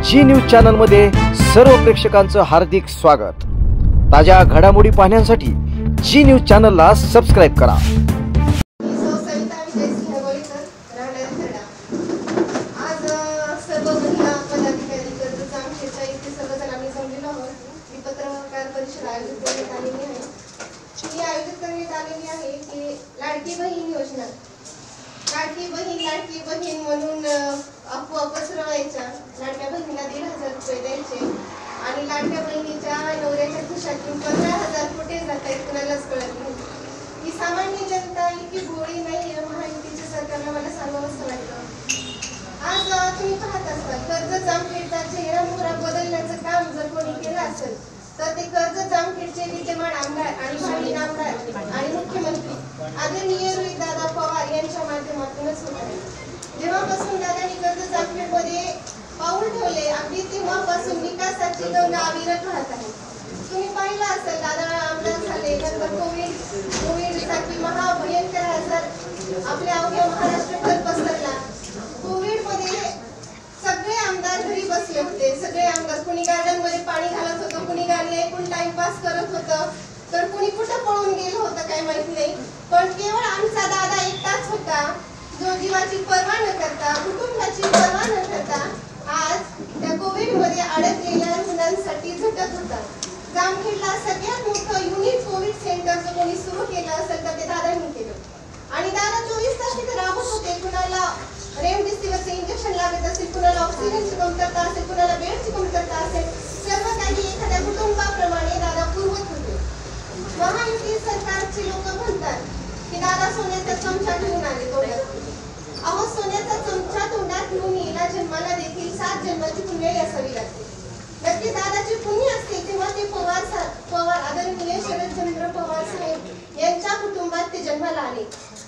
जी news channel मध्ये सर्व प्रेक्षकांचं हार्दिक स्वागत। ताज्या घडामोडी पाहण्यासाठी जी न्यूज चॅनलला सबस्क्राइब करा। लाडकी बहीण म्हणून अफवा पसरवायच्या। लाडक्या बहिणीला 1,500 रुपये द्यायचे आणि लाडक्या बहिणीच्या नवऱ्याच्या खिशातून 15,000 कुठे जात आहेत कुणालाच कळत नाही। ही सामान्य जनता इतकी भोळी नाही आहे महायुतीच्या सरकारला, मला सांगावंसं वाटतं। आज तुम्ही पाहत असाल कर्जत जामखेडचा चेहरा बदलण्याचं काम जर कोणी केलं असेल तर ते कर्जत जामखेडचे विद्यमान आमदार आणि भावी आमदार आणि मुख्यमंत्री आदरणीय रोहितदादा पवार यांच्या माध्यमातूनच होत आहे। जेव्हापासून दादांनी कर्जत जामखेडमध्ये पाऊल ठेवले अगदी तेव्हापासून विकासाची गंगा अविरत वाहत आहे। तुम्ही पाहिलं असेल दादा आमदार झाले नंतर कोविड सारखी महाभयंकर आजार आपल्या अवघ्या महाराष्ट्रभर पसरला। कोविड मध्ये सगळे आमदार घरी बसले होते। सगळे आमदार कुणी गार्डन मध्ये पाणी घालत होतं, कुणी गाणी ऐकून टाइमपास करत होतं, तर कुणी कुठं पळून गेलं होतं काय माहित नाही। पण केवळ आमचा दादा एकटाच होता जो जीवाची पर्वा न करता, कुटुंबाची पर्वा न करता आज त्या कोविड मध्ये अडकलेल्या रुग्णांसाठी झटत होता। जामखेडला सगळ्यात मोठं युनिट कोविड सेंटर जर कोणी सुरू केलं असेल तर ते दादांनी केलं आणि दादा 24 तास तिथे राबत होते। कुणाला रेमडेसिवीरचे इंजेक्शन लागत असेल, कुणाला ऑक्सिजनची कमतरता असेल, कुणाला बेडची कमतरता असेल, सर्व काही एखाद्या कुटुंबाप्रमाणे दादा पुरवत होते। महायुती सरकारची लोक म्हणतात की दादा सोन्याचा चमचा घेऊन आले तोंडात। अहो सोन्याचा चमचा तोंडात घेऊन येला जन्माला देखील 7 जन्माची पुण्य असावी लागते। नक्की दादाची पुण्य असते तेव्हा ते पवार आदरणीय शरदचंद्र पवार साहेब यांच्या कुटुंबात ते जन्माला आले।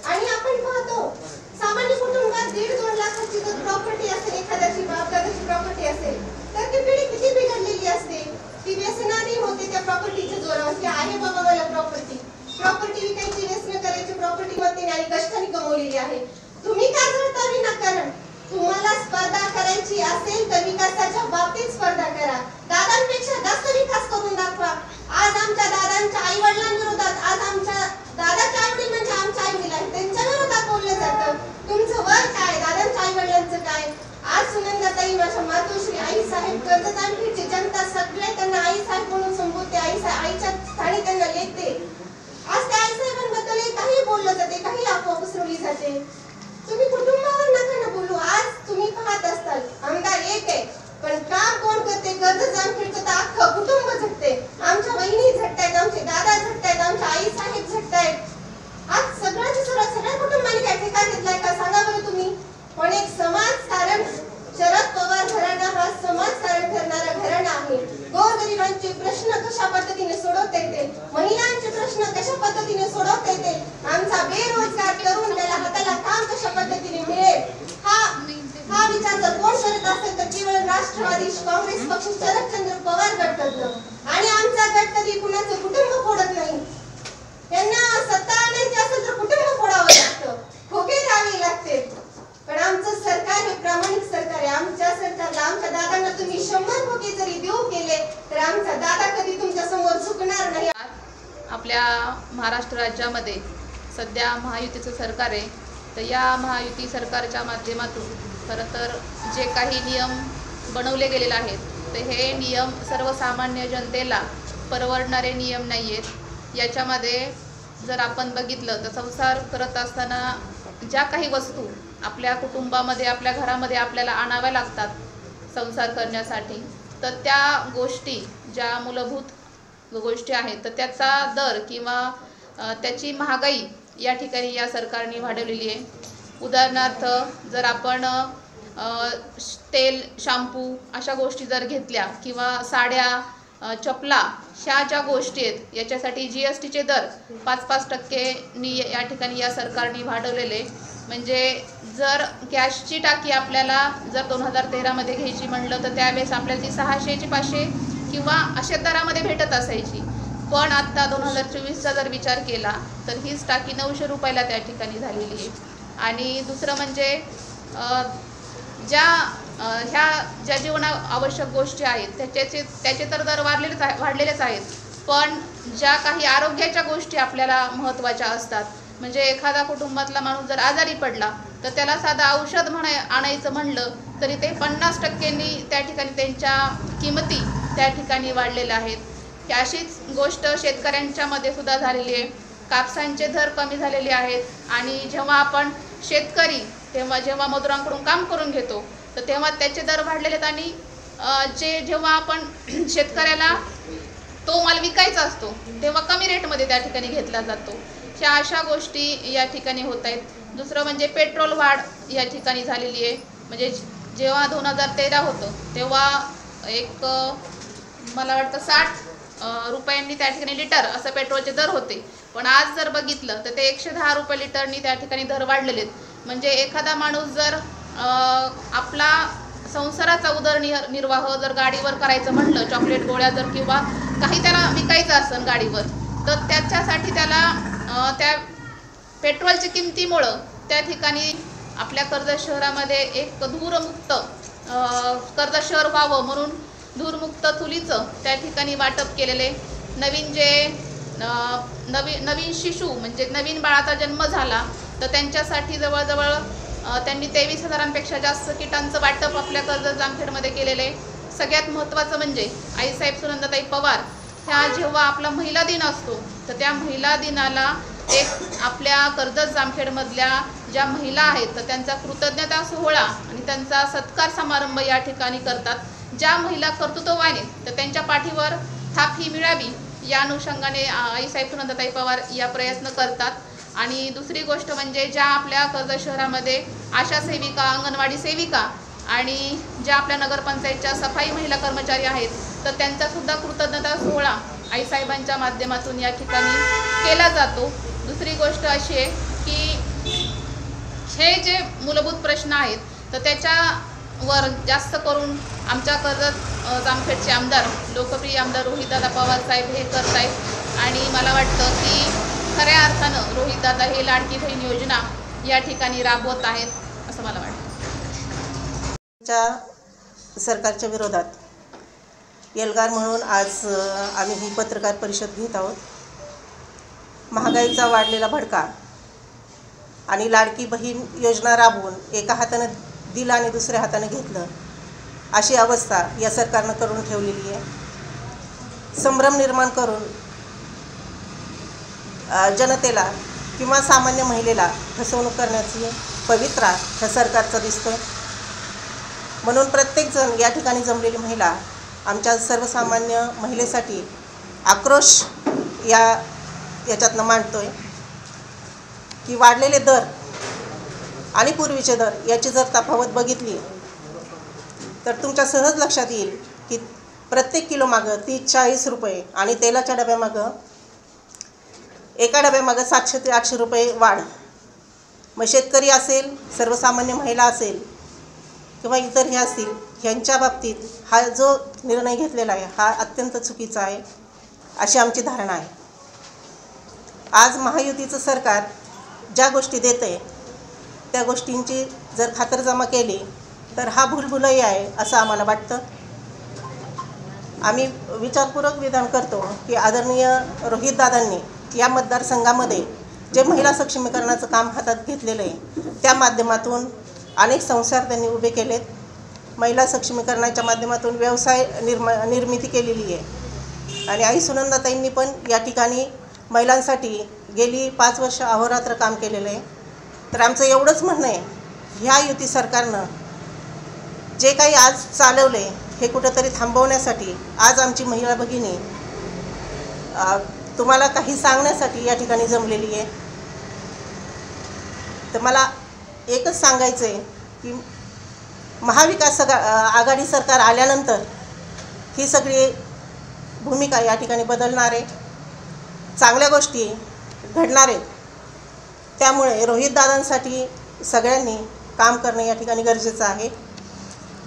आणि आपण पाहतो सामान्य कुटुंबात 1.5-2 लाखाची जर प्रॉपर्टी असेल, एखाद्याची बापदादाची प्रॉपर्टी असेल तर ती पिढी किती बिघडलेली असते। ती व्यसनाधीन होते त्या प्रॉपर्टीच्या जोरावर की आहे बाबा मला प्रॉपर्टी विकायची, व्यसन करायची, प्रॉपर्टी मध्ये आणि कष्टाने कमवलेली आहे। तुम्ही का झळता विनाकारण? तुम्हाला स्पर्धा करायची असेल तर विकासाच्या बाबतीत स्पर्धा करा, दादांपेक्षा जास्त विकास करून दाखवा। आज आमच्या दादांच्या आई वडिलांविरोधात, आज आमच्या दादाच्या आई वडील म्हणजे आमच्या आई वडील आहेत त्यांच्या विरोधात बोललं जातं। तुमचं वय काय, दादांच्या आई वडिलांचं काय? आज सुनंदाताई माझ्या मातोश्री आई साहेब कर्जत जामखेडची जनता सगळे त्यांना आई साहेब म्हणून संबोधते, आईच्या स्थानी त्यांना लेखते। आज त्या आई साहेबांबद्दल काही बोललं जाते, काही अफवा पसरवली जाते। तुम्ही कुटुंबावर नका ना बोलू। आज तुम्ही पाहत असताल आमदार एक आहे पण काम कोण करते? कर्जत जामखेडचं तर अख्खं कुटुंब झटते। आमच्या बहिणी झटतायत, आमचे दादा झटतायत, आमच्या आई साहेब झटतायत। आज सगळ्या कुटुंबाने काय ठेका घेतलाय का सांगा बरं तुम्ही? पण एक समाजकारण शरद पवार घराणा हा समाजकारण करणारा घराणा आहे। गोरगरिबांचे प्रश्न कशा पद्धतीने सोडवता येतील, महिलांचे प्रश्न कशा पद्धतीने सोडवता येतील, आमचा बेरोजगार तरुण त्याला हाताला काम कशा पद्धतीने मिळेल हा विचार जर कोण करत असेल तर केवळ राष्ट्रवादी काँग्रेस पक्ष शरदचंद्र पवार गट करतो। आणि आमचा गट कधी कुणाचं कुटुंब फोडत नाही। त्यांना सत्ता आणायची असेल तर कुटुंब फोडावं लागतं, खोके द्यावे लागते। पण आमचं सरकार हे प्रामाणिक सरकार आहे। आमच्या सरकारला, आमच्या दादांना तुम्ही 100 खोके जरी देऊ केले तर आमचा दादा कधी तुमच्या समोर झुकणार नाही। आपल्या महाराष्ट्र राज्यामध्ये सध्या महायुतीचं सरकार आहे, तर या महायुती सरकारच्या माध्यमातून खरं तर जे काही नियम बनवले गेलेले आहेत तर हे नियम सर्वसामान्य जनतेला परवडणारे नियम नाही आहेत। याच्यामध्ये जर आपण बघितलं तर संसार करत असताना ज्या काही वस्तू आपल्या कुटुंबामध्ये, आपल्या घरामध्ये आपल्याला आणाव्या लागतात संसार करण्यासाठी, तर त्या गोष्टी ज्या मूलभूत गोष्टी आहेत तर त्याचा दर किंवा त्याची महागाई या ठिकाणी या सरकारने वाढवलेली आहे। उदाहरणार्थ जर आपण तेल, शॅम्पू अशा गोष्टी जर घेतल्या किंवा साड्या, चपला ह्या ज्या गोष्टी आहेत याच्यासाठी GSTचे दर 5-5% या ठिकाणी या सरकारने वाढवलेले। म्हणजे जर गॅसची टाकी आपल्याला जर 2013 मध्ये घ्यायची म्हणलं तर त्यावेळेस आपल्याला ती 600ची 500 किंवा अशा दरामध्ये भेटत असायची, पण आता 2024चा जर विचार केला तर हीच टाकी 900 रुपयाला त्या ठिकाणी झालेली आहे। आणि दुसरं म्हणजे ज्या ह्या ज्या जीवना आवश्यक गोष्टी आहेत त्याचे तर दर वाढलेलेच आहेत, पण ज्या काही आरोग्याच्या गोष्टी आपल्याला महत्त्वाच्या असतात, म्हणजे एखादा कुटुंबातला माणूस जर आजारी पडला तर त्याला साधं औषध आणायचं म्हणलं तरी ते 50%नी त्या ठिकाणी त्यांच्या किमती त्या ठिकाणी वाढलेल्या आहेत. ही अशीच गोष्ट शेतकऱ्यांच्यामध्ये सुद्धा झालेली आहे. कापसांचे दर कमी झालेले आहेत आणि जेव्हा आपण शेतकरी जेव्हा मजुरांकडून काम करून घेतो तर तेव्हा त्याचे दर वाढलेले आहेत आणि जेव्हा आपण शेतकऱ्याला तो माल विकायचा असतो तेव्हा कमी रेटमध्ये त्या ठिकाणी घेतला जातो. ह्या अशा गोष्टी या ठिकाणी होत आहेत. दुसरं म्हणजे पेट्रोल वाढ या ठिकाणी झालेली आहे. म्हणजे जेव्हा 2013 होतं तेव्हा एक मला वाटतं 60 रुपयांनी त्या ठिकाणी लिटर असं पेट्रोलचे दर होते, पण आज जर बघितलं तर ते 110 रुपये लिटरनी त्या ठिकाणी दर वाढलेले आहेत. म्हणजे एखादा माणूस जर आपला संसाराचा उदरनिर्वाह जर गाडीवर करायचं म्हणलं, चॉकलेट गोळ्या जर किंवा काही त्याला विकायचं असेल गाडीवर, तर त्याच्यासाठी त्याला त्या पेट्रोलच्या किमतीमुळं त्या ठिकाणी आपल्या कर्जत शहरामध्ये एक धूरमुक्त कर्जत शहर व्हावं म्हणून धूरमुक्त चुलीचं त्या ठिकाणी वाटप केलेले. नवीन शिशु म्हणजे नवीन बाळाचा जन्म झाला तर त्यांच्यासाठी जवळजवळ त्यांनी 23,000पेक्षा जास्त किटांचं वाटप आपल्या कर्जत जामखेडमध्ये केलेले. सगळ्यात महत्त्वाचं म्हणजे आईसाहेब सुनंदाताई पवार ह्या जेव्हा आपला महिला दिन असतो तर त्या महिला दिनाला एक आपल्या कर्जत जामखेडमधल्या ज्या महिला आहेत तर त्यांचा कृतज्ञता सोहळा आणि त्यांचा सत्कार समारंभ या ठिकाणी करतात. ज्या महिला कर्तृत्ववाने तर त्यांच्या पाठीवर थाप ही मिळावी या अनुषंगाने आईसाहेब सुनंदाताई पवार या प्रयत्न करतात. आणि दुसरी गोष्ट म्हणजे ज्या आपल्या कर्जत शहरामध्ये आशा सेविका, अंगणवाडी सेविका आणि ज्या आपल्या नगरपंचायतच्या सफाई महिला कर्मचारी आहेत तर त्यांचासुद्धा कृतज्ञता सोहळा आईसाहेबांच्या माध्यमातून या ठिकाणी केला जातो. दुसरी गोष्ट अशी आहे की हे जे मूलभूत प्रश्न आहेत तर त्याच्यावर जास्त करून आमच्या कर्जत जामखेडचे आमदार, लोकप्रिय आमदार रोहितदादा पवार साहेब हे करत आहेत आणि मला वाटतं की खऱ्या अर्थानं रोहितदादा हे लाडकी बहीण योजना या ठिकाणी राबवत आहेत असं मला वाटतं. सरकारच्या विरोधात एल्गार म्हणून आज आम्ही ही पत्रकार परिषद घेत आहोत. महागाईचा वाढलेला भडका आणि लाडकी बहीण योजना राबवून एका हाताने दिलं आणि दुसऱ्या हाताने घेतलं अशी अवस्था या सरकारनं करून ठेवलेली आहे. संभ्रम निर्माण करून जनतेला किंवा सामान्य महिलेला फसवणूक करण्याची पवित्रा ह्या सरकारचा दिसतोय. म्हणून प्रत्येकजण या ठिकाणी जमलेली महिला आमच्या सर्वसामान्य महिलेसाठी आक्रोश याच्यातनं मांडतोय की वाढलेले दर आणि पूर्वीचे दर याची जर तफावत बघितली तर तुमच्या सहज लक्षात येईल की प्रत्येक किलो मागं 30-40 रुपये आणि तेलाच्या डब्यामागं एका डब्यामागं 700 ते 800 रुपये वाढ. मग शेतकरी असेल, सर्वसामान्य महिला असेल किंवा इतर हे असतील, ह्यांच्या बाबतीत हा जो निर्णय घेतलेला आहे हा अत्यंत चुकीचा आहे अशी आमची धारणा आहे. आज महायुतीचं सरकार ज्या गोष्टी देते त्या गोष्टींची जर खातरजमा केली तर हा भुलभुलई आहे असं आम्हाला वाटतं. आम्ही विचारपूर्वक विधान करतो की आदरणीय रोहितदादांनी या मतदारसंघामध्ये जे महिला सक्षमीकरणाचं काम हातात घेतलेलं आहे त्या माध्यमातून अनेक संसार त्यांनी उभे केलेत. महिला सक्षमीकरणाच्या माध्यमातून व्यवसाय निर्मिती केलेली आहे आणि आई सुनंदाताईंनी पण या ठिकाणी महिलांसाठी गेली 5 वर्ष अहोरात्र काम केलेलं आहे. तर आमचं एवढंच म्हणणं आहे, ह्या युती सरकारनं जे काही आज चालवले हे कुठंतरी थांबवण्यासाठी आज आमची महिला भगिनी तुम्हाला काही सांगण्यासाठी या ठिकाणी जमलेली आहे. तर मला एकच सांगायचं आहे की महाविकास आघाडी सरकार आल्यानंतर ही सगळी भूमिका या ठिकाणी बदलणार आहे, चांगल्या गोष्टी घडणार आहेत. त्यामुळे रोहितदादांसाठी सगळ्यांनी काम करणं या ठिकाणी गरजेचं आहे.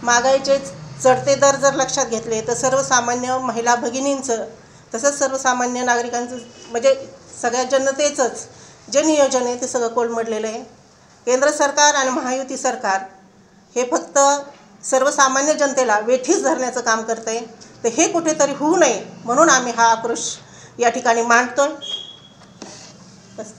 महागाईचे चढते दर जर लक्षात घेतले तर सर्वसामान्य महिला भगिनींचं तसंच सर्वसामान्य नागरिकांचं म्हणजे सगळ्या जनतेचंच जे नियोजन आहे ते सगळं कोलमडलेलं आहे. केंद्र सरकार आणि महायुती सरकार हे फक्त सर्वसामान्य जनतेला वेठीस धरण्याचं काम करत आहे. तर हे कुठेतरी होऊ नये म्हणून आम्ही हा आक्रोश या ठिकाणी मांडतोय. बस.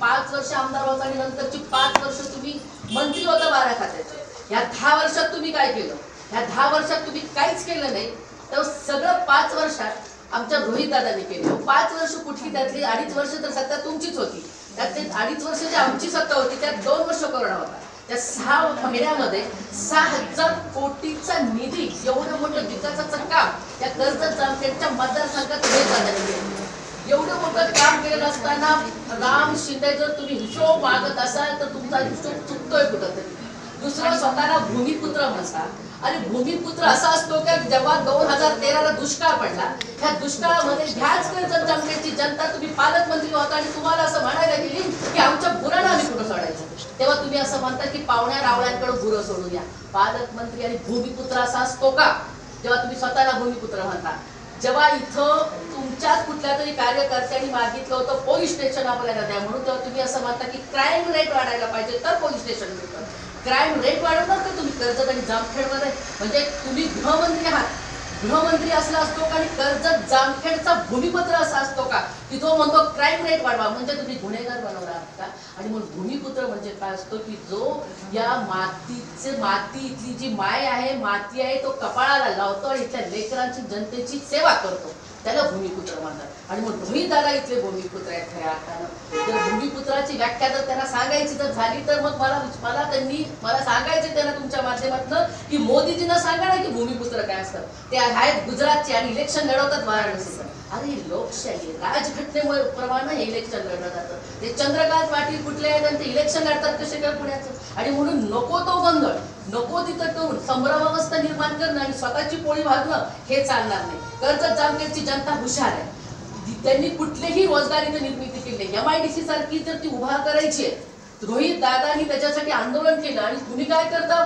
5 वर्ष आमदार होता आणि नंतरची 5 वर्ष तुम्ही मंत्री होता 12 खात्याचे. या 10 वर्षात तुम्ही काय केलं? या 10 वर्षात तुम्ही काहीच केलं नाही. तर सगळं 5 वर्षात आमच्या रोहित दादांनी केलं. 5 वर्ष कुठली त्यातली 2.5 वर्ष तर सत्ता तुमचीच होती. त्यातली 2.5 वर्ष जी आमची सत्ता होती त्यात 2 वर्ष कोरोना होता. त्या 6 महिन्यामध्ये 6,000 कोटीचा निधी, एवढं मोठं विकासाचं काम त्या कर्जत जामखेडच्या मतदारसंघात रोहित दादांनी केलं. एवढं मोठं काम केलेलं असताना राम शिंदे जर तुम्ही हिशोब मागत असाल तर तुमचा हिशोब चुकतोय कुठंतरी. दुसरं स्वतःला भूमिपुत्र म्हणता. आणि भूमिपुत्र असा असतो की जेव्हा 2013ला दुष्काळ पडला, ह्या दुष्काळामध्ये ह्याच कर्जत जामखेडची जनता तुम्ही पालकमंत्री होता आणि तुम्हाला असं म्हणायला गेली की आमच्या गुरांना आम्ही कुठं सोडायचं. तेव्हा तुम्ही असं म्हणता की पाहुण्या रावळ्यांकडे गुरं सोडून या. पालकमंत्री आणि भूमिपुत्र असा असतो का जेव्हा तुम्ही स्वतःला भूमिपुत्र म्हणता? जेव्हा इथं तुमच्याच कुठल्या तरी कार्यकर्त्यांनी मागितलं होतं पोलीस स्टेशन आपल्याला द्या म्हणून, तेव्हा तुम्ही असं म्हणता की क्राईम रेट वाढायला पाहिजे तर पोलीस स्टेशन मिळतं. क्राईम रेट वाढवणार का तुम्ही कर्जत आणि जामखेडमध्ये? म्हणजे तुम्ही गृहमंत्री आहात. गृहमंत्री असला असतो का आणि कर्जत जामखेडचा भूमिपुत्र असा असतो का की जो म्हणतो क्राईम रेट वाढवा? म्हणजे तुम्ही गुन्हेगार बनवणार आहात का? आणि मग भूमिपुत्र म्हणजे काय असतो की जो या माती इथली जी माय आहे, माती आहे, तो कपाळाला लावतो आणि इथल्या लेकरांची जनतेची सेवा करतो, त्याला भूमिपुत्र म्हणतात. आणि मग रोहित दादा इथले भूमिपुत्र आहेत खऱ्या अर्थानं. जर भूमिपुत्राची व्याख्या जर त्यांना सांगायची जर झाली तर मग मला सांगायचे त्यांना तुमच्या माध्यमातून की मोदीजींना सांगा ना की भूमिपुत्र काय असतं. ते आहेत गुजरातचे आणि इलेक्शन लढवतात वाराणसीचं. अरे लोकशाही राजघटनेप्रमाणे हे इलेक्शन लढलं जातं. ते चंद्रकांत पाटील कुठले आहेत आणि ते इलेक्शन लढतात कसे काय पुण्याचं? आणि म्हणून नको तो गोंधळ, नको तिथं करून संभ्रमावस्था निर्माण करणं आणि स्वतःची पोळी भाजणं हे चालणार नाही. कर्जत जामखेडची जनता हुशार आहे. त्यांनी कुठलेही रोजगारीची निर्मिती केली नाही. MIDC सारखी जर ती उभा करायची आहे, रोहित दादांनी त्याच्यासाठी आंदोलन केलं आणि तुम्ही काय करता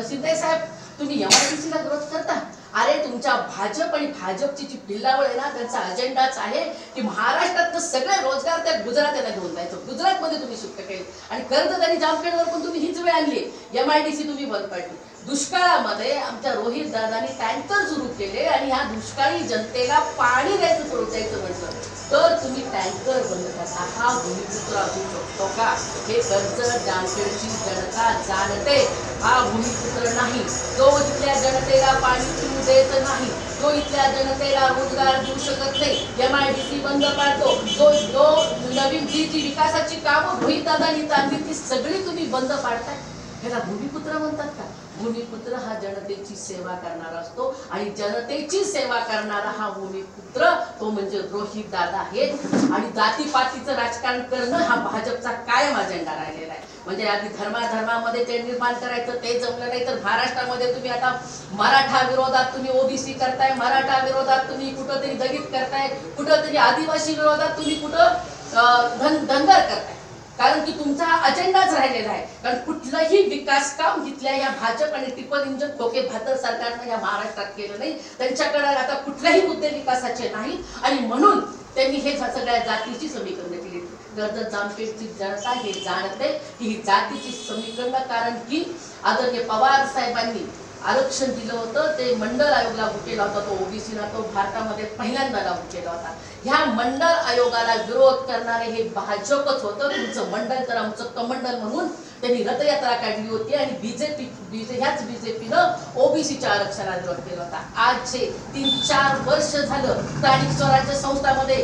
शिंदे साहेब? तुम्ही MIDCला विरोध करता. अरे तुमच्या भाजप आणि भाजपची जी पिल्लावळ आहे ना, त्यांचा अजेंडाच आहे की महाराष्ट्रात सगळे रोजगार त्या गुजरातला घेऊन जायचं. गुजरातमध्ये तुम्ही शिफ्ट केले आणि कर्जत आणि जामखेडवर पण तुम्ही हीच वेळ आणली. MIDC तुम्ही बंद पाडली. दुष्काळामध्ये आमच्या रोहित दादांनी टँकर सुरू केले आणि ह्या दुष्काळी जनतेला पाणी द्यायचं म्हटलं तर तुम्ही टँकर बंद करता. हा भूमिपुत्र असू शकतो का? हे कर्जत जामखेडची जनता जाणते. हा भूमिपुत्र नाही जो इथल्या जनतेला पाणी पिऊ देत नाही, जो इथल्या जनतेला रोजगार देऊ शकत नाही. MIDC बंद पाडतो. जो नवीन जी विकासाची कामं रोहित दादांनी आणली ती सगळी तुम्ही बंद पाडताय. ह्याला भूमिपुत्र म्हणतात का? भूमिपुत्र हा जनतेची सेवा करणारा असतो आणि जनतेची सेवा करणारा हा भूमिपुत्र तो म्हणजे रोहित दादा आहे. आणि जातीपातीचं राजकारण करणं हा भाजपचा कायम अजेंडा राहिलेला आहे. म्हणजे आधी धर्मामध्ये ते निर्माण करायचं, ते जमलं नाही तर महाराष्ट्रामध्ये तुम्ही आता मराठा विरोधात तुम्ही OBC करताय, मराठा विरोधात तुम्ही कुठंतरी दलित करताय, कुठंतरी आदिवासी विरोधात तुम्ही कुठं धनगर करताय. कारण की तुमचा हा अजेंडाच राहिलेला आहे. कारण कुठलंही विकास काम तिथल्या या भाजप आणि ट्रिपल इंजन खोके भातर सरकारनं या महाराष्ट्रात केलं नाही. त्यांच्याकडे आता कुठलेही मुद्दे विकासाचे नाही आणि म्हणून त्यांनी हे सगळ्या जातीची समीकरण केली. कर्जत जामखेडची जनता हे जाणते की ही जातीची समीकरण, कारण की आदरणीय पवार साहेबांनी आरक्षण दिलं होतं, ते मंडळ आयोग लागू केला होता, तो OBCला तो भारतामध्ये पहिल्यांदा लागू केला होता. ह्या मंडळ आयोगाला विरोध करणारे हे भाजपच होतं. तुमचं मंडळ तर आमचं कमंडल म्हणून त्यांनी रथयात्रा काढली होती आणि ह्याच बीजेपीनं OBCच्या आरक्षणाला विरोध केला होता. आज जे 3-4 वर्ष झालं स्थानिक स्वराज्य संस्थांमध्ये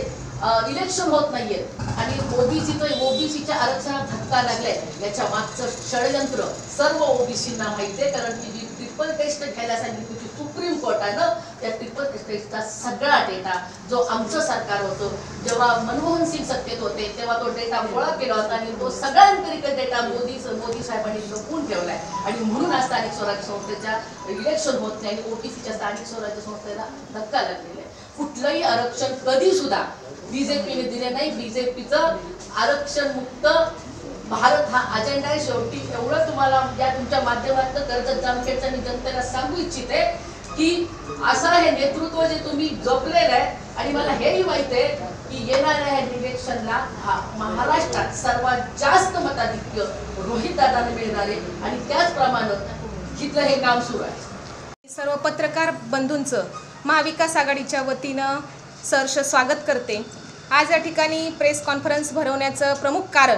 इलेक्शन होत नाहीये आणि ओबीसीच्या आरक्षणात धक्का लागलाय. याच्या मागचं षडयंत्र सर्व OBCना माहिती आहे. कारण की जी ट्रिपल टेस्ट घ्यायला सांगितली होती सुप्रीम कोर्टानं, त्या ट्रिपल टेस्टचा सगळा डेटा जो आमचं सरकार होतं जेव्हा मनमोहन सिंग सत्तेत होते तेव्हा तो डेटा गोळा केला होता आणि तो सगळ्यांपैकी डेटा मोदी साहेबांनी लपवून ठेवलाय. आणि म्हणून आज स्थानिक स्वराज्य संस्थेच्या इलेक्शन होत नाही आणि OBCच्या स्थानिक स्वराज्य संस्थेला धक्का लागलेला आहे. कुठलंही आरक्षण कधी सुद्धा बीजेपीने दिले नाही. बीजेपीचं आरक्षण मुक्त भारत हा अजेंडा आहे. शेवटी एवढं तुम्हाला या तुमच्या माध्यमातून कर्जत जामखेडच्या मी जनतेला सांगू इच्छिते की असं हे नेतृत्व जे तुम्ही जपलेलं आहे आणि मला हेही माहित आहे की येणाऱ्या इलेक्शनला महाराष्ट्रात सर्वात जास्त मताधिक्य रोहित दादांना मिळणार आहे आणि त्याचप्रमाणे तिथलं हे काम सुरू आहे। सर्व पत्रकार बंधूंचं महाविकास आघाडीच्या वतीनं सहर्ष स्वागत करते। आज या ठिकाणी प्रेस कॉन्फरन्स भरवण्याचं प्रमुख कारण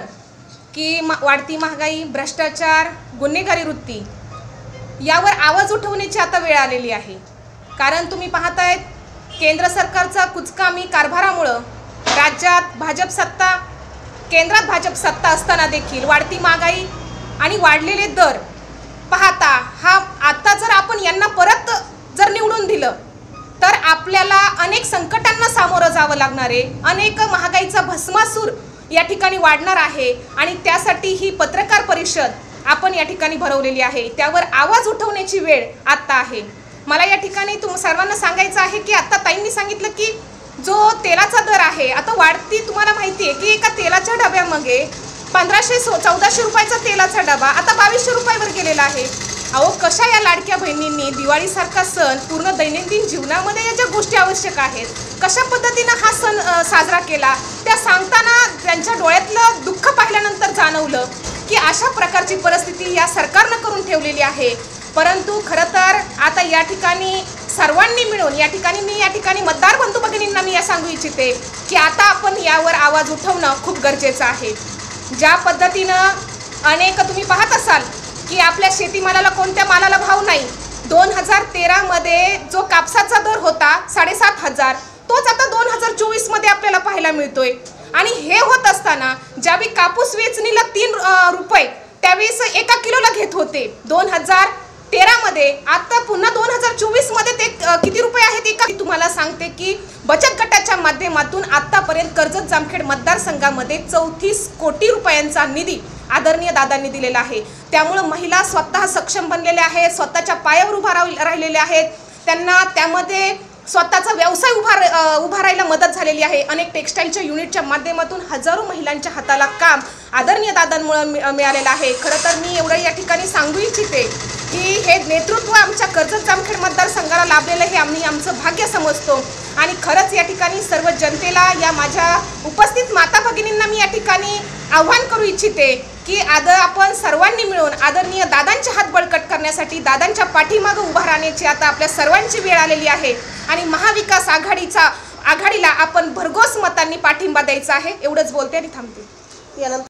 की वाढती महागाई, भ्रष्टाचार, गुन्हेगारी वृत्ती यावर आवाज उठवण्याची आता वेळ आलेली आहे। कारण तुम्ही पाहतायत केंद्र सरकारचा कुचकामी कारभारामुळं राज्यात भाजप सत्ता, केंद्रात भाजप सत्ता असताना देखील वाढती महागाई आणि वाढलेले दर पाहता आता जर आपण यांना परत जर निवडून दिलं तर आपल्याला अनेक संकटांना सामोरं जावं लागणार आहे। अनेक महागाईचा भस्मासूर या ठिकाणी वाढणार आहे आणि त्यासाठी ही पत्रकार परिषद आपण या ठिकाणी भरवलेली आहे। त्यावर आवाज उठवण्याची वेळ आता आहे। मला या ठिकाणी सर्वांना सांगायचं आहे की आता ताईंनी सांगितलं की जो तेलाचा दर आहे आता वाढती, तुम्हाला माहिती आहे की एका तेलाच्या डब्यामध्ये 1500-1400 रुपयाचा तेलाचा डबा आता 2200 रुपयावर गेलेला आहे। अहो, कशा या लाडक्या बहिणींनी दिवाळीसारखा सण पूर्ण दैनंदिन जीवनामध्ये या ज्या गोष्टी आवश्यक आहेत कशा पद्धतीनं हा सण साजरा केला त्या सांगताना त्यांच्या डोळ्यातलं दुःख पाहिल्यानंतर जाणवलं की अशा प्रकारची परिस्थिती या सरकारनं करून ठेवलेली आहे। परंतु खरं तर आता या ठिकाणी सर्वांनी मिळून मी या ठिकाणी मतदार बंधू भगिनींना मी सांगू इच्छिते की आता आपण यावर आवाज उठवणं खूप गरजेचं आहे। ज्या पद्धतीनं अनेक तुम्ही पाहत असाल की आपल्या शेतीमालाला कोणत्या मालाला भाव नाही। 2013 मध्ये जो कापसाचा दर होता 7,500 तोच आता 2024 मध्ये आपल्याला पाहायला मिळतोय। आणि हे होत असताना ज्यावेळी कापूस वेचणीला 3 रुपये त्यावेळेस 1 किलोला घेत होते 2013 मध्ये, आता पुन्हा 2024 मध्ये ते किती रुपये आहेत एका। तुम्हाला सांगते की बचत गटाच्या माध्यमातून आतापर्यंत कर्जत जामखेड मतदारसंघामध्ये 34 कोटी रुपयांचा निधी आदरणीय दादांनी दिलेला आहे। त्यामुळे महिला स्वतः सक्षम बनलेल्या आहेत, स्वतःच्या पायावर उभा राहिलेल्या आहेत, त्यांना त्यामध्ये स्वतःचा व्यवसाय उभा राहायला मदत झालेली आहे। अनेक टेक्स्टाईलच्या युनिटच्या माध्यमातून हजारो महिलांच्या हाताला काम आदरणीय दादांमुळे मिळालेलं आहे। खरं तर मी एवढं या ठिकाणी सांगू इच्छिते की हे नेतृत्व आमच्या कर्जत जामखेड मतदारसंघाला लाभलेलं हे आम्ही आमचं भाग्य समजतो। आणि खरंच या ठिकाणी सर्व जनतेला, या माझ्या उपस्थित माता भगिनींना मी या ठिकाणी आव्हान करू इच्छिते की आपण सर्वांनी मिळून आदरणीय दादांचे हात बळकट करण्यासाठी दादांच्या पाठीमागे उभा राहण्याची आता आपल्या सर्वांची वेळ आलेली आहे। आणि महाविकास आघाडीला आपण भरघोस मतांनी पाठिंबा द्यायचा आहे। एवढंच बोलते आणि थांबते। यानंतर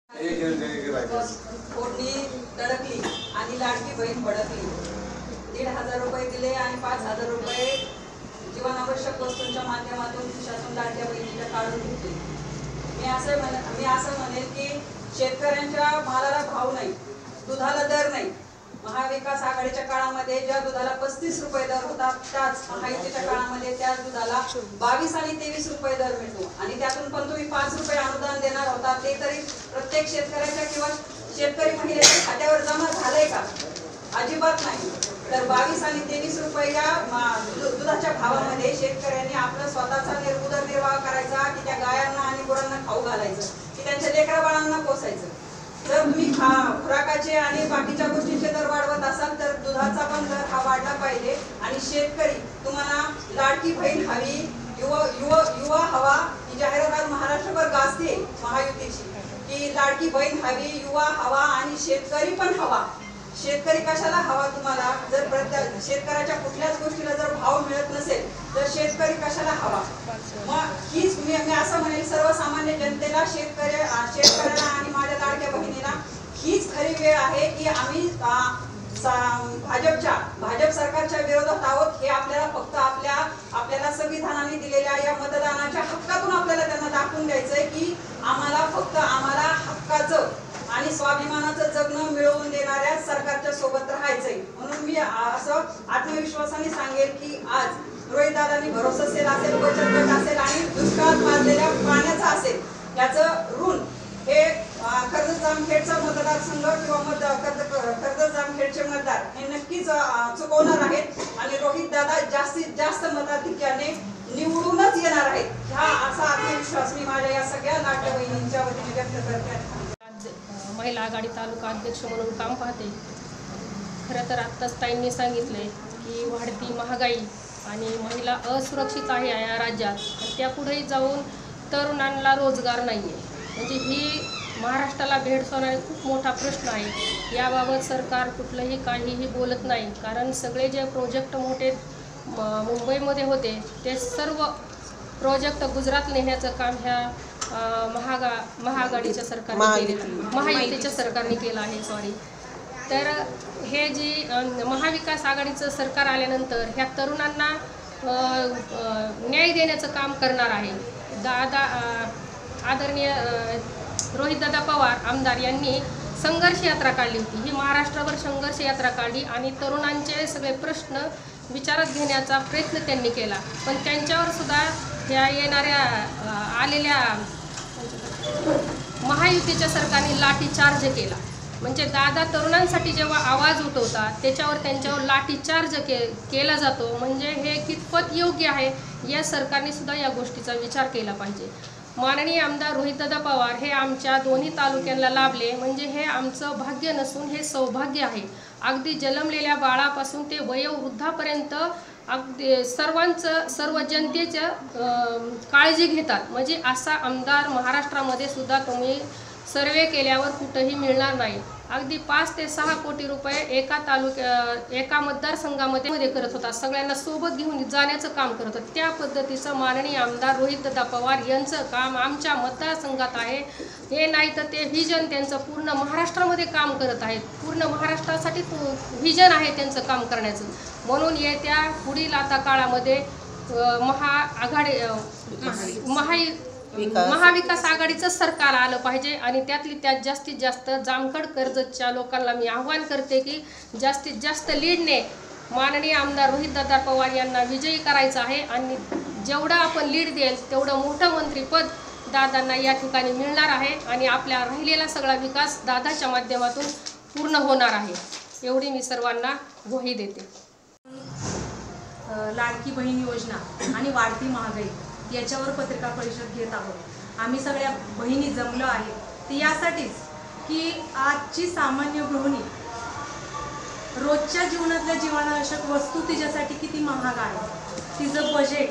फोडणी तडकली आणि लाडकी बहीण भडकली। 1,500 रुपये दिले आणि 5,000 रुपये जीवनावश्यक वस्तूंच्या माध्यमातून खिशातून लाडक्या बहिणीच्या काढून घेतले। मी असं म्हणेल की शेतकऱ्यांच्या मालाला भाव नाही, दुधाला दर नाही। महाविकास आघाडीच्या काळामध्ये ज्या दुधाला 35 रुपये दर होता त्याच महायुतीच्या काळामध्ये त्या दुधाला 22 आणि 23 रुपये दर मिळतो। आणि त्यातून पण तुम्ही 5 रुपये अनुदान देणार होता, ते तरी प्रत्येक शेतकऱ्याच्या किंवा शेतकरी महिलेच्या खात्यावर जमा झालंय का? अजिबात नाही। तर 22 आणि 23 रुपये या दुधाच्या भावामध्ये शेतकऱ्यांनी आपला स्वतःचा उदरनिर्वाह करायचा की त्या गायांना आणि गुरांना खाऊ घालायचं की त्यांच्या लेकरा बाळांना पोसायचं। जर तुम्ही खुराकाचे आणि बाकीच्या गोष्टींचे दर वाढवत असाल तर दुधाचा पण दर हा वाढला पाहिजे। आणि शेतकरी तुम्हाला लाडकी बहीण हवी, युवा हवा ही जाहिरात महाराष्ट्रभर गाजते महायुतीची की लाडकी बहीण हवी, युवा हवा आणि शेतकरी पण हवा। शेतकरी कशाला हवा तुम्हाला? जर प्रत्येक शेतकऱ्याच्या कुठल्याच गोष्टीला जर भाव मिळत नसेल तर शेतकरी कशाला हवा? मग हीच मी असं म्हणेल सर्वसामान्य जनतेला, शेतकऱ्यांना आणि माझ्या लाडक्या बहिणीला हीच खरी वेळ आहे की आम्ही भाजप सरकारच्या विरोधात आहोत। हे आपल्याला फक्त आपल्याला संविधानाने दिलेल्या या मतदानाच्या हक्कातून आपल्याला त्यांना दाखवून द्यायचंय की आम्हाला हक्काचं आणि स्वाभिमानाचं जगणं मिळवून देणाऱ्या सरकारच्या सोबत राहायचंय। म्हणून मी असं आत्मविश्वासाने सांगेल की आज रोहित दादांनी भरोसा सेल असेल, बचत गट असेल आणि दुष्काळात मारलेल्या पाण्याचा असेल याचं ऋण हे कर्जत जामखेडचा मतदारसंघ किंवा कर्जत जामखेडचे मतदार हे नक्कीच चुकवणार आहेत आणि रोहित दादा जास्तीत जास्त मताधिक्याने निवडूनच येणार आहेत। हा असा आत्मविश्वास मी माझ्या या सगळ्या लाडक्या बहिणींच्या वतीने व्यक्त करते। महिला आघाडी तालुका अध्यक्ष म्हणून काम पाहते। खरं तर आत्ताच ताईंनी सांगितले की वाढती महागाई आणि महिला असुरक्षित आहे या राज्यात, आणि त्यापुढेही जाऊन तरुणांना रोजगार नाही आहे। म्हणजे ही महाराष्ट्राला भेडसावणारा खूप मोठा प्रश्न आहे. याबाबत सरकार कुठलंही काहीही बोलत नाही. कारण सगळे जे प्रोजेक्ट मोठे मुंबईमध्ये होते ते सर्व प्रोजेक्ट गुजरात नेण्याचं काम ह्या महाआघाडीच्या सरकारने केले, महायुतीच्या सरकारने केलं आहे. तर हे जी महाविकास आघाडीचं सरकार आल्यानंतर ह्या तरुणांना न्याय देण्याचं काम करणार आहे. आदरणीय रोहितदादा पवार आमदार यांनी संघर्ष यात्रा काढली होती. ही महाराष्ट्रावर संघर्ष यात्रा काढली आणि तरुणांचे सगळे प्रश्न विचारात घेण्याचा प्रयत्न त्यांनी केला. पण त्यांच्यावर सुद्धा ह्या येणाऱ्या आलेल्या महायुतीच्या सरकारने लाठीचार्ज केला. म्हणजे दादा तरुणांसाठी जेव्हा आवाज उठवतात त्यांच्यावर लाठीचार्ज केला जातो. म्हणजे हे कितपत योग्य आहे या सरकारने सुद्धा या गोष्टीचा विचार केला पाहिजे. माननीय आमदार रोहितदादा पवार हे आमच्या दोन्ही तालुक्यांना लाभले म्हणजे हे आमचं भाग्य नसून हे सौभाग्य आहे. अगदी जन्मलेल्या बाळापासून ते वयोवृद्धापर्यंत अगदी सर्व जनतेचं काळजी घेतात. म्हणजे असा आमदार महाराष्ट्रामध्ये सुद्धा तुम्ही सर्वे केल्यावर कुठंही मिळणार नाही. अगदी 5 ते 6 कोटी रुपये एका मतदारसंघामध्ये करत होता. सगळ्यांना सोबत घेऊन जाण्याचं काम करत होतं. त्या पद्धतीचं माननीय आमदार रोहितदादा पवार यांचं काम आमच्या मतदारसंघात आहे. हे नाही तर ते व्हिजन त्यांचं पूर्ण महाराष्ट्रामध्ये काम करत आहेत. पूर्ण महाराष्ट्रासाठी व्हिजन आहे त्यांचं काम करण्याचं. म्हणून येत्या पुढील आता काळामध्ये महाविकास आघाडीचं सरकार आलं पाहिजे आणि त्यात जास्तीत जास्त जामखेड कर्जतच्या लोकांना मी आव्हान करते की जास्तीत जास्त लीडने माननीय आमदार रोहितदादा पवार यांना विजयी करायचं आहे. आणि जेवढं आपण लीड देईल तेवढं मोठं मंत्रिपद दादांना या ठिकाणी मिळणार आहे आणि आपल्या राहिलेला सगळा विकास दादाच्या माध्यमातून पूर्ण होणार आहे. एवढी मी सर्वांना ग्वाही देते. लाडकी बहीण योजना आणि वाढती महागाई याच्यावर पत्रकार परिषद घेत आहोत. आम्ही सगळ्या बहिणी जमलो आहे ते यासाठीच की आजची सामान्य गृहिणी रोजच्या जीवनातल्या जीवनावश्यक वस्तू तिच्यासाठी किती महाग आहे. तिचं बजेट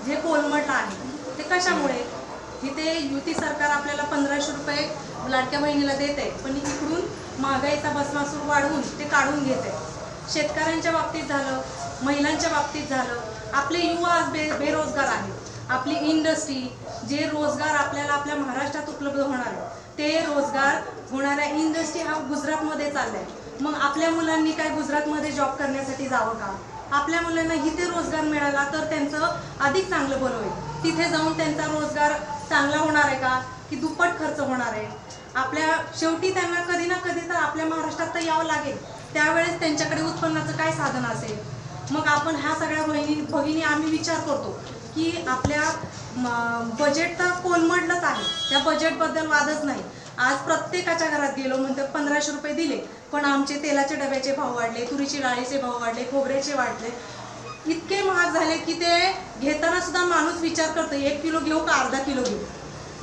जे कोलमट आहे ते कशामुळे. इथे युती सरकार आपल्याला 1500 रुपये लाडक्या बहिणीला देते पण इकडून महागाईचा भस्मासूर वाढवून ते काढून घेते. शेतकऱ्यांच्या बाबतीत झालं, महिलांच्या बाबतीत झालं, आपले युवा आज बेरोजगार आहेत. आपली इंडस्ट्री जे रोजगार आपल्याला आपल्या महाराष्ट्रात उपलब्ध होणार आहे ते रोजगार होणाऱ्या इंडस्ट्री हा गुजरातमध्ये चाललाय. मग आपल्या मुलांनी काय गुजरातमध्ये जॉब करण्यासाठी जावं का. आपल्या मुलांना इथे रोजगार मिळाला तर त्यांचं अधिक चांगलं बरं होईल. तिथे जाऊन त्यांचा रोजगार चांगला होणार आहे का की दुप्पट खर्च होणार आहे. आपल्या शेवटी त्यांना कधी ना कधी तर आपल्या महाराष्ट्रात तर यावं लागेल. त्यावेळेस त्यांच्याकडे उत्पन्नाचं काय साधन असेल. मग आपण ह्या सगळ्या भगिनी आम्ही विचार करतो की आपल्या बजेट तर कोलमडलंच आहे. त्या बजेटबद्दल वादच नाही. आज प्रत्येकाच्या घरात गेलो म्हणतात 1500 रुपये दिले पण आमचे तेलाचे डब्याचे भाव वाढले, तुरीची डाळीचे भाव वाढले, खोबऱ्याचे वाढले. इतके महाग झाले की ते घेताना सुद्धा माणूस विचार करतो 1 किलो घेऊ का अर्धा किलो घेऊ.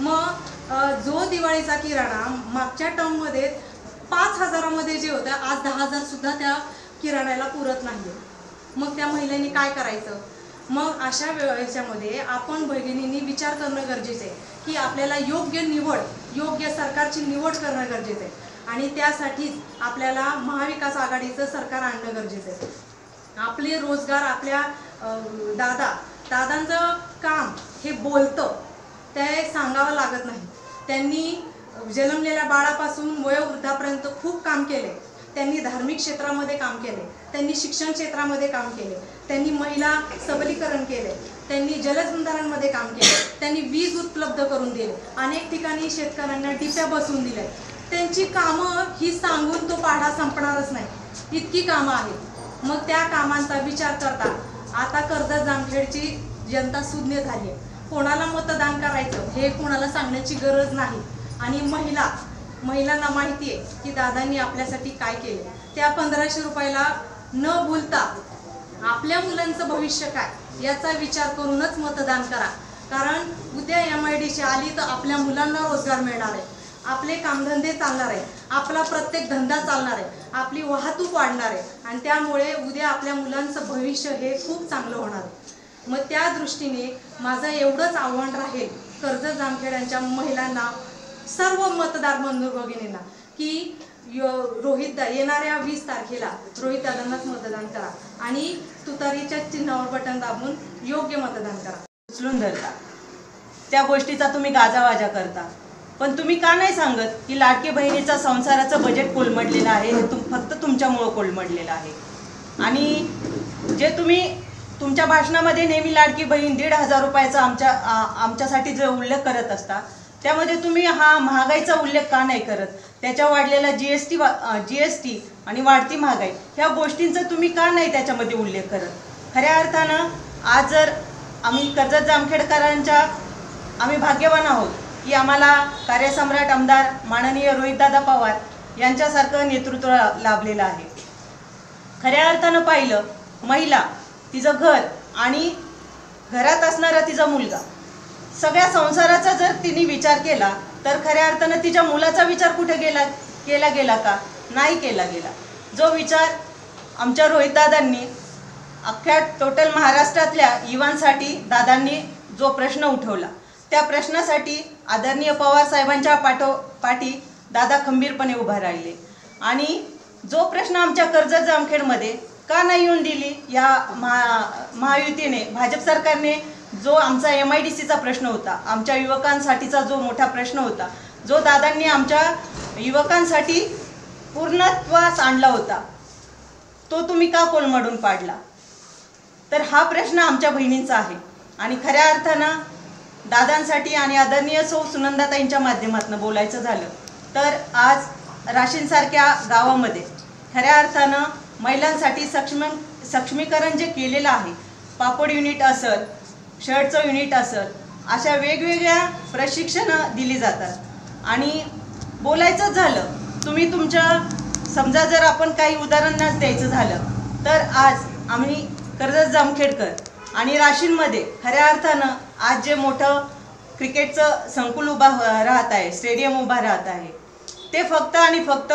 मग जो दिवाळीचा किराणा मागच्या टर्ममध्ये 5000मध्ये जे होतं आज 10,000 सुद्धा त्या किराण्याला पुरत नाही. मग त्या महिलांनी काय करायचं. मग अशा वेळेच्यामध्ये आपण भगिनींनी विचार करणं गरजेचं आहे की आपल्याला योग्य सरकारची निवड करणं गरजेचं आहे. आणि त्यासाठीच आपल्याला महाविकास आघाडीचं सरकार आणणं गरजेचं आहे. आपले रोजगार आपल्या दादांचं काम हे बोलतं ते सांगावं लागत नाही. त्यांनी जन्मलेल्या बाळापासून वयोवृद्धापर्यंत खूप काम केले. त्यांनी धार्मिक क्षेत्रामध्ये काम केले, त्यांनी शिक्षण क्षेत्रामध्ये काम केले, त्यांनी महिला सबलीकरण केले, त्यांनी जलसंधारणमध्ये काम केले, त्यांनी वीज उपलब्ध करून दिले, अनेक ठिकाणी शेतकऱ्यांना डिप्या बसवून दिल्या. त्यांची कामं ही सांगून तो पाढा संपणारच नाही. इतकी कामं आहेत. मग त्या कामांचा विचार करता आता कर्जत जामखेडची जनता सुज्ञ झाली आहे. कोणाला मतदान करायचं हे कोणाला सांगण्याची गरज नाही. आणि महिलांना माहिती आहे की दादांनी आपल्यासाठी काय केले. त्या 1500 रुपयाला न भूलता आपल्या मुलांचं भविष्य काय याचा विचार करूनच मतदान करा. कारण उद्या MIDC आली तर आपल्या मुलांना रोजगार मिळणार आहे, आपले कामधंदे चालणार आहे, आपला प्रत्येक धंदा चालणार आहे, आपली वाहतूक वाढणार आहे आणि त्यामुळे उद्या आपल्या मुलांचं भविष्य हे खूप चांगलं होणार आहे. मग त्या दृष्टीने माझं एवढंच आव्हान राहील कर्जत जामखेड्यांच्या महिलांना सर्व मतदार बंधू भगिनींना की येणाऱ्या 20 तारखेला रोहित दादांनाच मतदान करा आणि तुतारीच्या चिन्हावर बटन दाबून योग्य मतदान करा. उचलून धरता त्या गोष्टीचा तुम्ही गाजावाजा करता, पण तुम्ही का नाही सांगत की लाडकी बहिणीचा संसाराचं बजेट कोलमडलेलं आहे, हे फक्त तुमच्यामुळं कोलमडलेलं आहे. आणि जे तुम्ही तुमच्या भाषणामध्ये नेहमी लाडकी बहीण 1,500 रुपयाचा आमच्यासाठी जो उल्लेख करत असता, त्यामध्ये तुम्ही हा महागाईचा उल्लेख का नाही करत? त्याच्या वाढलेला जीएसटी आणि वाढती महागाई ह्या गोष्टींचा तुम्ही का नाही त्याच्यामध्ये उल्लेख करत? खऱ्या अर्थानं आज जर आम्ही कर्जत जामखेडकरांच्या आम्ही भाग्यवान आहोत की आम्हाला कार्यसम्राट आमदार माननीय रोहितदादा पवार यांच्यासारखं नेतृत्व लाभलेलं आहे. खऱ्या अर्थानं पाहिलं, महिला तिचं घर आणि घरात असणारा तिचा मुलगा सगळ्या संसाराचा जर तिने विचार केला तर खऱ्या अर्थानं तिच्या मुलाचा विचार कुठे केला गेला का? नाही केला गेला. जो विचार आमच्या रोहितदादांनी अख्ख्या टोटल महाराष्ट्रातल्या युवांसाठी दादांनी जो प्रश्न उठवला, त्या प्रश्नासाठी आदरणीय पवार साहेबांच्या पाठी दादा खंबीरपणे उभा राहिले. आणि जो प्रश्न आमच्या कर्जत जामखेडमध्ये का नाही येऊन दिली या महायुतीने, भाजप सरकारने, जो आमचा MIDCचा प्रश्न होता, आमच्या युवकांसाठीचा जो मोठा प्रश्न होता, जो दादांनी आमच्या युवकांसाठी पूर्णत्वास आणला होता, तो तुम्ही का कोलमडून पाडला? तर हा प्रश्न आमच्या बहिणींचा आहे. आणि खऱ्या अर्थानं दादांसाठी आणि आदरणीय सौ सुनंदाताईंच्या माध्यमातून बोलायचं झालं तर आज राशीनसारख्या गावामध्ये खऱ्या अर्थानं महिलांसाठी सक्षमीकरण जे केलेलं आहे, पापड युनिट असेल, शर्टचं युनिट असेल, अशा वेगवेगळ्या प्रशिक्षणं दिली जातात. आणि बोलायचं झालं तुम्ही तुमच्या समजा जर आपण काही उदाहरणच द्यायचं झालं तर आज आम्ही कर्जत जामखेडकर आणि राशीनमध्ये खऱ्या अर्थानं आज जे मोठं क्रिकेटचं संकुल उभा राहत आहे, स्टेडियम उभा राहत आहे, ते फक्त आणि फक्त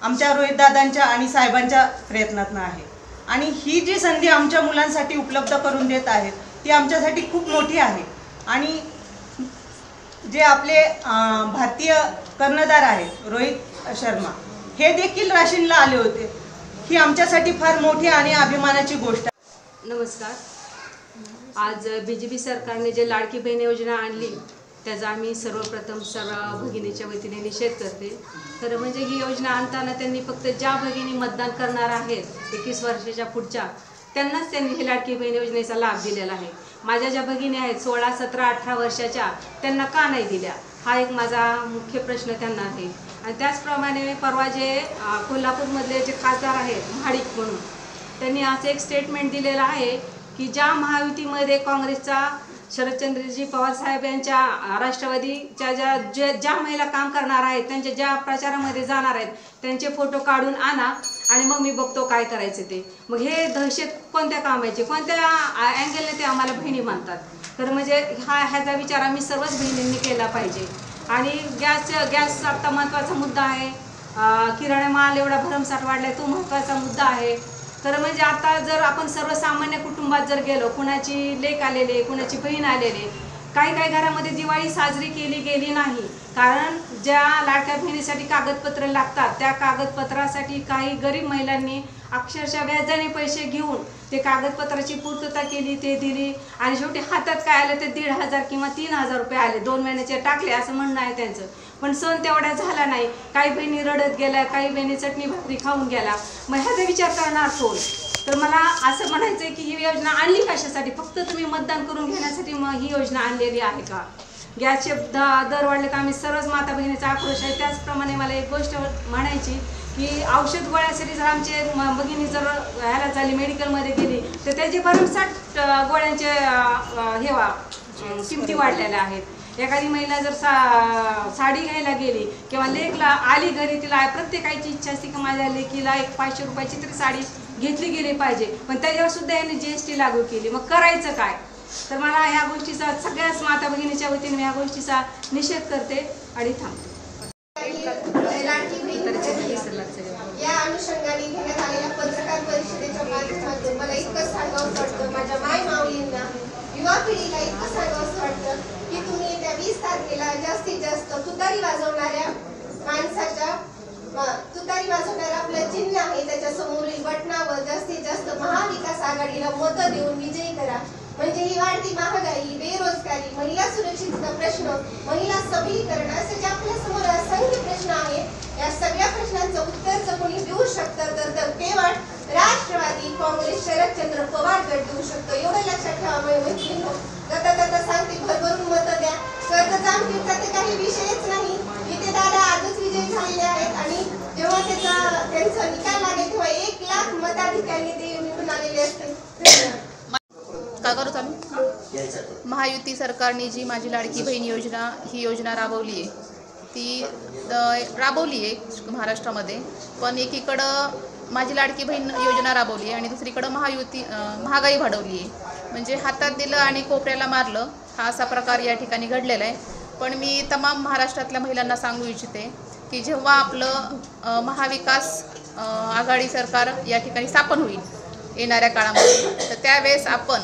आमच्या रोहितदादांच्या आणि साहेबांच्या प्रयत्नातून आहे. आणि ही जी संधी आमच्या मुलांसाठी उपलब्ध करून देत आहेत ती आमच्यासाठी खूप मोठी आहे. आणि जे आपले भारतीय कर्णधार आहेत रोहित शर्मा, हे देखील राशीनला आले होते. ही आमच्यासाठी फार मोठी आणि अभिमानाची गोष्ट आहे. नमस्कार. आज BJP सरकारने जे लाडकी बहीण योजना आणली त्याचा आम्ही सर्वप्रथम सर्व भगिनीच्या वतीने निषेध करते. खरं म्हणजे ही योजना आणताना त्यांनी फक्त ज्या भगिनी मतदान करणार आहेत 21 वर्षाच्या पुढच्या त्यांनाच त्यांनी ही लाडकी बहीण योजनेचा लाभ दिलेला आहे. माझ्या ज्या भगिनी आहेत 16, 17, 18 वर्षाच्या त्यांना का नाही दिल्या, हा एक माझा मुख्य प्रश्न त्यांना आहे. आणि त्याचप्रमाणे परवा जे कोल्हापूरमधले जे खासदार आहेत महाडिक म्हणून, त्यांनी असं एक स्टेटमेंट दिलेलं आहे की ज्या महायुतीमध्ये काँग्रेसचा शरदचंद्रजी पवार साहेब यांच्या राष्ट्रवादीच्या ज्या महिला काम करणार आहेत, त्यांच्या ज्या प्रचारामध्ये जाणार आहेत त्यांचे फोटो काढून आणा आणि मग मी बघतो काय करायचे ते. मग हे दहशत कोणत्या कामाचे, कोणत्या अँगलने ते आम्हाला बहिणी मानतात? तर म्हणजे ह्याचा विचार आम्ही सर्वच बहिणींनी केला पाहिजे. आणि गॅस आता महत्त्वाचा मुद्दा आहे. किराणा माल एवढा भरमसाठ वाढलाय, तो महत्त्वाचा मुद्दा आहे. तर म्हणजे आता जर आपण सर्वसामान्य कुटुंबात जर गेलो, कुणाची लेक आलेले, कुणाची बहीण आलेले, काही घरामध्ये दिवाळी साजरी केली गेली नाही. कारण ज्या लाडक्या बहिणीसाठी कागदपत्र लागतात त्या कागदपत्रासाठी काही गरीब महिलांनी अक्षरशः व्याजाने पैसे घेऊन ते कागदपत्राची पूर्तता केली, ते दिली आणि शेवटी हातात काय आलं ते 1,500 किंवा 3,000 रुपये आले. 2 महिन्याचे टाकले असं म्हणणं आहे त्यांचं. पण सण तेवढा झाला नाही. काही बहिणी रडत गेल्या, काही बहिणी चटणी भाकरी खाऊन गेला. मग ह्याचा विचार करणार कोण? तर मला असं म्हणायचं आहे की ही योजना आणली कशासाठी? फक्त तुम्ही मतदान करून घेण्यासाठी मग ही योजना आणलेली आहे का? गॅसचे दर वाढले तर आम्ही सर्वच माता बहिणीचा आक्रोश आहे. त्याचप्रमाणे मला एक गोष्ट म्हणायची की औषध गोळ्यासाठी जर आमचे भगिनी जर ह्याला झाली मेडिकलमध्ये गेली तर त्याचे भरमसाठ गोळ्यांचे किमती वाढलेल्या आहेत. एखादी महिला जर साडी घ्यायला गेली किंवा लेकला आली घरी, तिला प्रत्येकाची इच्छा असते की माझ्या लेकीला एक 500 रुपयाची तरी साडी घेतली गेली पाहिजे, पण त्याच्यावर सुद्धा यांनी GST लागू केली. मग करायचं काय? तर मला ह्या गोष्टीचा सगळ्याच माता भगिनीच्या वतीने मी ह्या गोष्टीचा निषेध करते आणि थांबते. या अनुषंगाने घेण्यात आलेल्या पत्रकार परिषदेच्या माध्यमातून मला इतकं सांगावं वाटतं, माझ्या माय माऊलींना, युवा पिढीला इतकं सांगावं वाटतं की तुम्ही त्या 20 तारखेला जास्तीत जास्त तुतारी वाजवणार आपलं चिन्ह आहे, त्याच्या समोरील बटनावर जास्तीत जास्त महाविकास आघाडीला मतं देऊन विजयी करा. म्हणजे ही वाढती महागाई, बेरोजगारी, महिला सुरक्षितता प्रश्न, महिला सबलीकरण असे जे आपल्या समोर असंख्य प्रश्न आहेत, या सगळ्या प्रश्नांचं उत्तर जर कोणी देऊ शकतं तर केवळ राष्ट्रवादी काँग्रेस शरदचंद्र पवार गट देऊ शकतो. एवढं लक्षात ठेवा मैत्रिणींनो. गता सांगते भरभरून मतं द्या. कर्ज जामखेडचा तर काही विषयच नाही. इथे दादा आजच विजयी झालेले आहेत आणि जेव्हा त्यांचा निकाल लागेल तेव्हा 1 लाख मताधिकारी ते निवडून आलेले असते. काय करू चालू? महायुती सरकारने जी माझी लाडकी बहीण योजना ही योजना राबवली आहे, ती राबवली आहे महाराष्ट्रामध्ये. पण एकीकडं माझी लाडकी बहीण योजना राबवली आहे आणि दुसरीकडं महागाई वाढवली आहे. म्हणजे हातात दिलं आणि कोपऱ्याला मारलं, हा असा प्रकार या ठिकाणी घडलेला आहे. पण मी तमाम महाराष्ट्रातल्या महिलांना सांगू इच्छिते की जेव्हा आपलं महाविकास आघाडी सरकार या ठिकाणी स्थापन होईल येणाऱ्या काळामध्ये, तर त्यावेळेस आपण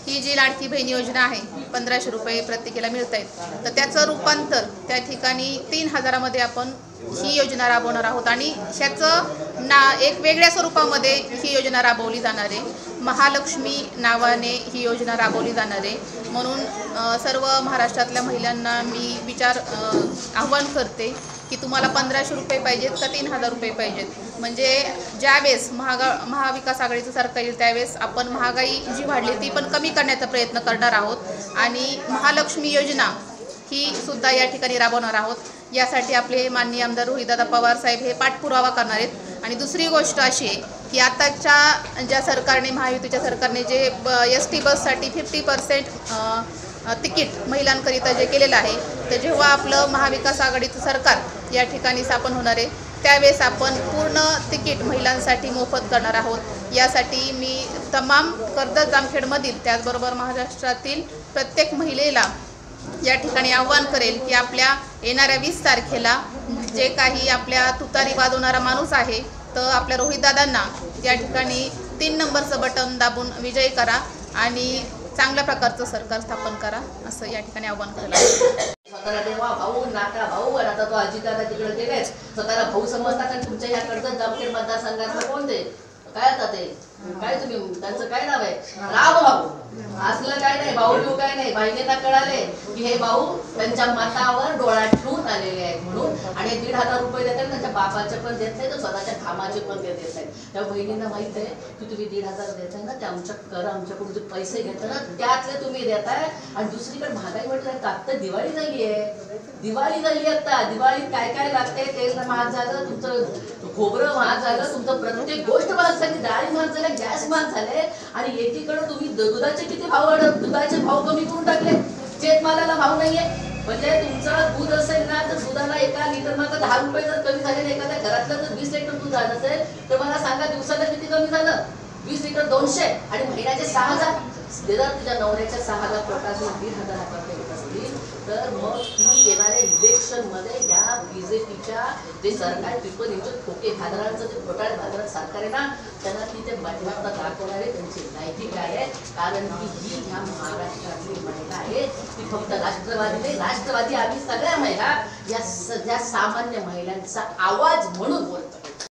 ही जी लाडकी बहीण योजना आहे 1500 रुपये प्रत्येकीला मिळत आहेत, तर त्याचं रूपांतर त्या ठिकाणी 3000मध्ये आपण ही योजना राबवणार आहोत आणि ह्याचं एक वेगळ्या स्वरूपामध्ये ही योजना राबवली जाणार आहे. महालक्ष्मी नावाने ही योजना राबवली जाणार आहे. म्हणून सर्व महाराष्ट्रातल्या महिलांना मी आव्हान करते की तुम्हाला 1500 रुपये पाहिजेत का 3000 रुपये पाहिजेत. म्हणजे ज्यावेळेस महाविकास आघाडीचं सरकार येईल त्यावेळेस आपण महागाई जी वाढली ती पण कमी करण्याचा प्रयत्न करणार आहोत आणि महालक्ष्मी योजना ही सुद्धा या ठिकाणी राबवणार आहोत. यासाठी आपले माननीय आमदार रोहितदादा पवार साहेब हे पाठपुरावा करणार आहेत. आणि दुसरी गोष्ट अशी आहे की आताच्या ज्या सरकारने महायुतीच्या सरकारने जे ST बससाठी 50% तिकीट महिलांकरिता जे केलेलं आहे, तर जेव्हा आपलं महाविकास आघाडीचं सरकार या ठिकाणी स्थापन होणार आहे त्यावेळेस आपण पूर्ण तिकीट महिलांसाठी मोफत करणार आहोत. यासाठी मी तमाम कर्जत जामखेडमधील त्याचबरोबर महाराष्ट्रातील प्रत्येक महिलेला या ठिकाणी आव्हान करेल की आपल्या येणाऱ्या 20 तारखेला जे काही आपल्या तुतारी वाजवणारा माणूस आहे तर आपल्या रोहितदादांना या ठिकाणी 3 नंबरचं बटन दाबून विजयी करा आणि चांगल्या प्रकारचं सरकार स्थापन करा, असं या ठिकाणी आव्हान करायला. स्वतःला तेव्हा भाऊ नाका भाऊ आणि आता तो अजितदादा तिकडे गेलेच. स्वतःला भाऊ समजतात आणि तुमच्या ह्या कर्जत जामखेड मतदारसंघातलं कोण ते काय आता ते काय तुम्ही त्यांचं काय नाव आहे? राम भाऊ. असलं काय नाही, भाऊ बिऊ काय नाही. बहिणींना कळाले की हे भाऊ त्यांच्या मतावर डोळा ठेवून आलेले आहेत म्हणून आणि 1500 रुपये देतात. त्यांच्या बापाचे पण देत नाही तर स्वतःच्या कामाचे पण देत नाही. त्या बहिणींना माहित आहे की तुम्ही 1500 देताय ना, ते आमच्याकडून जे पैसे घेता ना त्यातले तुम्ही देताय. आणि दुसरीकडे महागाई म्हटलं आता दिवाळी झाली आहे आता. दिवाळीत काय काय लागते, तेल महाग झालं, तुमचं खोबरं महाग झालं, तुमचं प्रत्येक गोष्ट महाग झाली, डाळी महाग झाल्या, गॅस महाग झाले. आणि एकीकडे तुम्ही दुधाचे किती भाव वाढत, दुधाचे भाव कमी करून टाकले, शेतमालाला भाव नाहीये. म्हणजे तुमचं दूध असेल ना तर दुधाला एका लिटर मात्र 10 रुपये जर कमी झाले, एखाद्या घरातलं जर 20 लिटर दूध झालं असेल तर मला सांगा दिवसाला किती कमी झालं? 20 लिटर 200 आणि महिन्याचे 6000. जर तुझ्या नवऱ्याच्या 6000 पोटातून 1500 रुपये येत असतील तर मग ती येणाऱ्या इलेक्शनमध्ये या BJPच्या जे सरकार टिप्पणीचे खोके खासदारांचं जे घोटाळे खासदार सरकार आहे ना त्यांना ती ते बदलावता दाखवणारे त्यांची लायकी काय आहे. कारण की ही ह्या महाराष्ट्रातली महिला आहे ती फक्त राष्ट्रवादी नाही, राष्ट्रवादी आम्ही सगळ्या महिला या सध्या सामान्य महिलांचा आवाज म्हणून बोलतो.